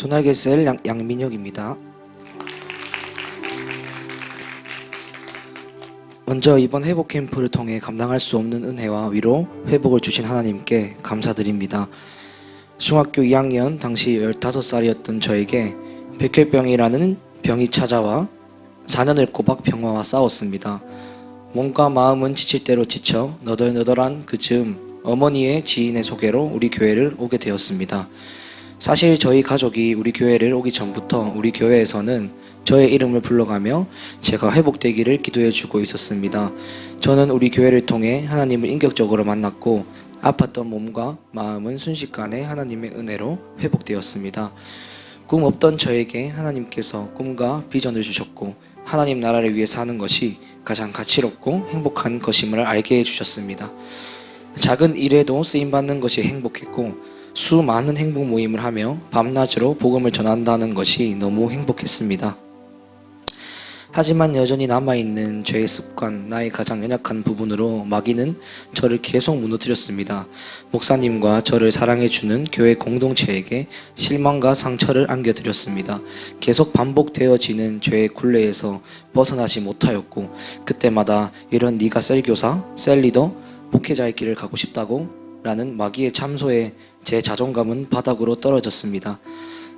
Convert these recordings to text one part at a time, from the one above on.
두날개셀 양민혁입니다. 먼저 이번 회복 캠프를 통해 감당할 수 없는 은혜와 위로, 회복을 주신 하나님께 감사드립니다. 중학교 2학년 당시 15살이었던 저에게 백혈병이라는 병이 찾아와 4년을 꼬박 병화와 싸웠습니다. 몸과 마음은 지칠 대로 지쳐 너덜너덜한 그 즈음 어머니의 지인의 소개로 우리 교회를 오게 되었습니다. 사실 저희 가족이 우리 교회를 오기 전부터 우리 교회에서는 저의 이름을 불러가며 제가 회복되기를 기도해주고 있었습니다. 저는 우리 교회를 통해 하나님을 인격적으로 만났고 아팠던 몸과 마음은 순식간에 하나님의 은혜로 회복되었습니다. 꿈 없던 저에게 하나님께서 꿈과 비전을 주셨고 하나님 나라를 위해 사는 것이 가장 가치롭고 행복한 것임을 알게 해주셨습니다. 작은 일에도 쓰임받는 것이 행복했고 수많은 행복 모임을 하며 밤낮으로 복음을 전한다는 것이 너무 행복했습니다. 하지만 여전히 남아있는 죄의 습관, 나의 가장 연약한 부분으로 마귀는 저를 계속 무너뜨렸습니다. 목사님과 저를 사랑해주는 교회 공동체에게 실망과 상처를 안겨드렸습니다. 계속 반복되어지는 죄의 굴레에서 벗어나지 못하였고 그때마다 이런 네가 셀교사, 셀리더, 목회자의 길을 가고 싶다고? 라는 마귀의 참소에 제 자존감은 바닥으로 떨어졌습니다.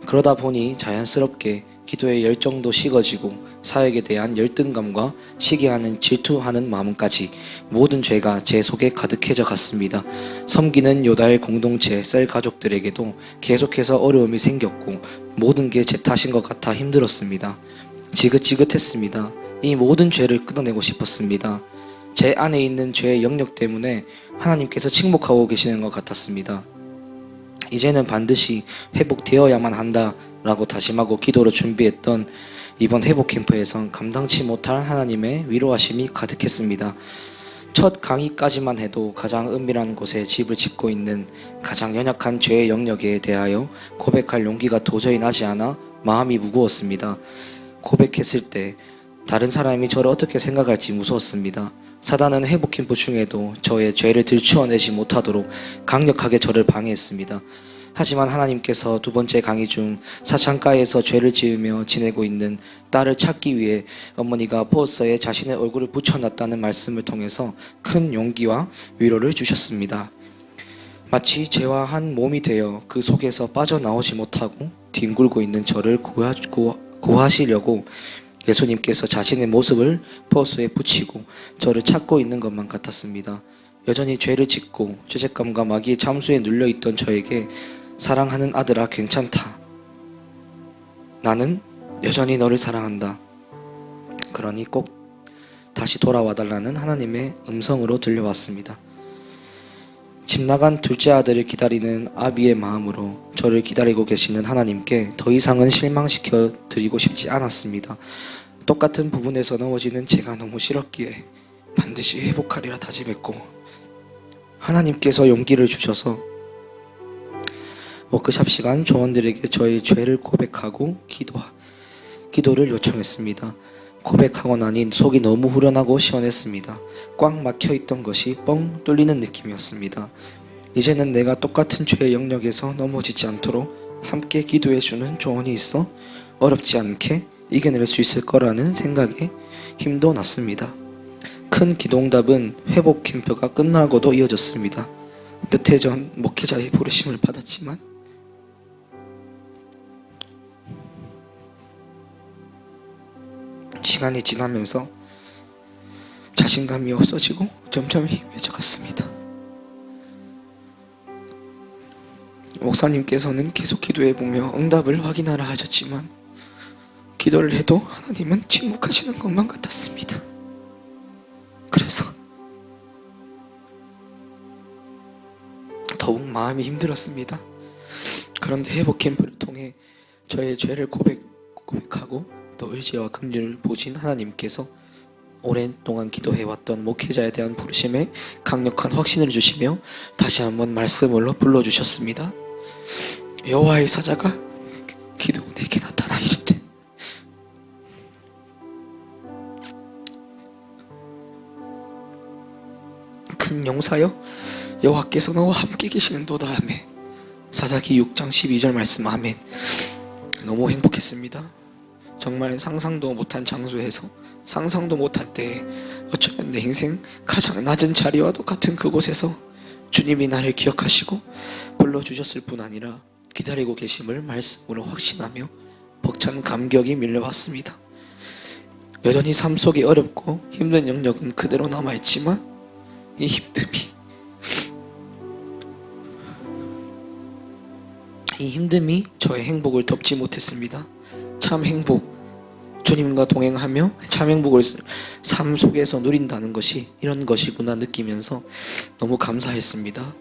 그러다 보니 자연스럽게 기도의 열정도 식어지고 사역에 대한 열등감과 시기하는 질투하는 마음까지 모든 죄가 제 속에 가득해져 갔습니다. 섬기는 요달 공동체 셀 가족들에게도 계속해서 어려움이 생겼고 모든 게 제 탓인 것 같아 힘들었습니다. 지긋지긋했습니다. 이 모든 죄를 끊어내고 싶었습니다. 제 안에 있는 죄의 영역 때문에 하나님께서 침묵하고 계시는 것 같았습니다. 이제는 반드시 회복되어야만 한다 라고 다짐하고 기도로 준비했던 이번 회복 캠프에선 감당치 못할 하나님의 위로하심이 가득했습니다. 첫 강의까지만 해도 가장 은밀한 곳에 집을 짓고 있는 가장 연약한 죄의 영역에 대하여 고백할 용기가 도저히 나지 않아 마음이 무거웠습니다. 고백했을 때 다른 사람이 저를 어떻게 생각할지 무서웠습니다. 사단은 회복 캠프 중에도 저의 죄를 들추어내지 못하도록 강력하게 저를 방해했습니다. 하지만 하나님께서 두 번째 강의 중 사창가에서 죄를 지으며 지내고 있는 딸을 찾기 위해 어머니가 포스터에 자신의 얼굴을 붙여놨다는 말씀을 통해서 큰 용기와 위로를 주셨습니다. 마치 죄와 한 몸이 되어 그 속에서 빠져나오지 못하고 뒹굴고 있는 저를 구하시려고 예수님께서 자신의 모습을 포스터에 붙이고 저를 찾고 있는 것만 같았습니다. 여전히 죄를 짓고 죄책감과 마귀의 참수에 눌려있던 저에게 사랑하는 아들아 괜찮다. 나는 여전히 너를 사랑한다. 그러니 꼭 다시 돌아와 달라는 하나님의 음성으로 들려왔습니다. 집 나간 둘째 아들을 기다리는 아비의 마음으로 저를 기다리고 계시는 하나님께 더 이상은 실망시켜 드리고 싶지 않았습니다. 똑같은 부분에서 넘어지는 제가 너무 싫었기에 반드시 회복하리라 다짐했고 하나님께서 용기를 주셔서 워크샵 시간 조원들에게 저의 죄를 고백하고 기도를 요청했습니다. 고백하고 나니 속이 너무 후련하고 시원했습니다. 꽉 막혀있던 것이 뻥 뚫리는 느낌이었습니다. 이제는 내가 똑같은 죄의 영역에서 넘어지지 않도록 함께 기도해주는 조언이 있어 어렵지 않게 이겨낼 수 있을 거라는 생각에 힘도 났습니다. 큰 기도응답은 회복 캠프가 끝나고도 이어졌습니다. 몇 해 전 목회자의 부르심을 받았지만 시간이 지나면서 자신감이 없어지고 점점 희미해져 갔습니다. 목사님께서는 계속 기도해보며 응답을 확인하라 하셨지만 기도를 해도 하나님은 침묵하시는 것만 같았습니다. 그래서 더욱 마음이 힘들었습니다. 그런데 회복 캠프를 통해 저의 죄를 고백하고 또 의지와 긍휼을 보신 하나님께서 오랜 동안 기도해왔던 목회자에 대한 부르심에 강력한 확신을 주시며 다시 한번 말씀으로 불러주셨습니다. 여호와의 사자가 기드온에게 나타나 이르되 큰 용사여 여호와께서 너와 함께 계시는도다. 아멘. 사사기 6장 12절 말씀. 아멘. 너무 행복했습니다. 정말 상상도 못한 장소에서 상상도 못한 때에 어쩌면 내 인생 가장 낮은 자리와도 같은 그곳에서 주님이 나를 기억하시고 불러주셨을 뿐 아니라 기다리고 계심을 말씀으로 확신하며 벅찬 감격이 밀려왔습니다. 여전히 삶 속이 어렵고 힘든 영역은 그대로 남아있지만 이 힘듦이 저의 행복을 덮지 못했습니다. 참 행복, 주님과 동행하며 참 행복을 삶 속에서 누린다는 것이 이런 것이구나 느끼면서 너무 감사했습니다.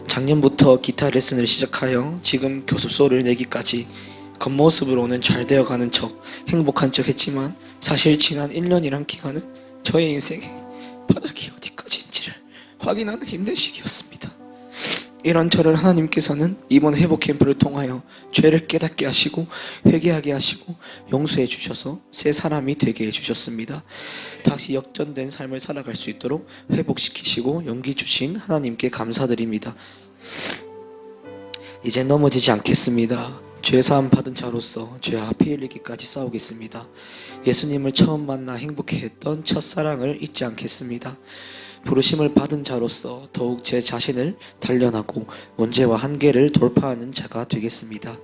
작년부터 기타 레슨을 시작하여 지금 교습소를 내기까지 겉모습으로는 잘 되어가는 척 행복한 척 했지만 사실 지난 1년이란 기간은 저의 인생의 바닥이 어디까지인지를 확인하는 힘든 시기였습니다. 이런 저를 하나님께서는 이번 회복 캠프를 통하여 죄를 깨닫게 하시고 회개하게 하시고 용서해 주셔서 새 사람이 되게 해주셨습니다. 다시 역전된 삶을 살아갈 수 있도록 회복시키시고 용기 주신 하나님께 감사드립니다. 이제 넘어지지 않겠습니다. 죄사함 받은 자로서 죄와 피 흘리기까지 싸우겠습니다. 예수님을 처음 만나 행복해했던 첫사랑을 잊지 않겠습니다. 부르심을 받은 자로서 더욱 제 자신을 단련하고 문제와 한계를 돌파하는 자가 되겠습니다.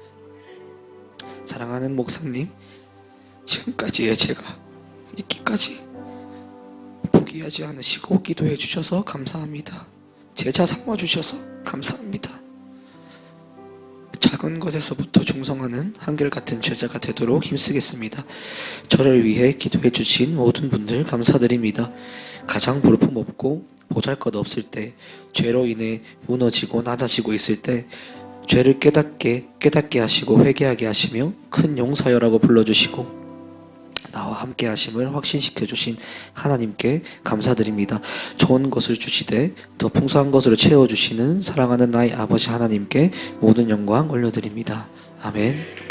사랑하는 목사님, 지금까지의 제가 있기까지 포기하지 않으시고 기도해 주셔서 감사합니다. 제자 삼아 주셔서 감사합니다. 작은 것에서부터 중성하는 한결같은 제자가 되도록 힘쓰겠습니다. 저를 위해 기도해 주신 모든 분들 감사드립니다. 가장 볼품없고 보잘것없을 때, 죄로 인해 무너지고 낮아지고 있을 때 죄를 깨닫게 하시고 회개하게 하시며 큰 용사여라고 불러주시고 나와 함께 하심을 확신시켜 주신 하나님께 감사드립니다. 좋은 것을 주시되 더 풍성한 것으로 채워주시는 사랑하는 나의 아버지 하나님께 모든 영광 올려드립니다. 아멘.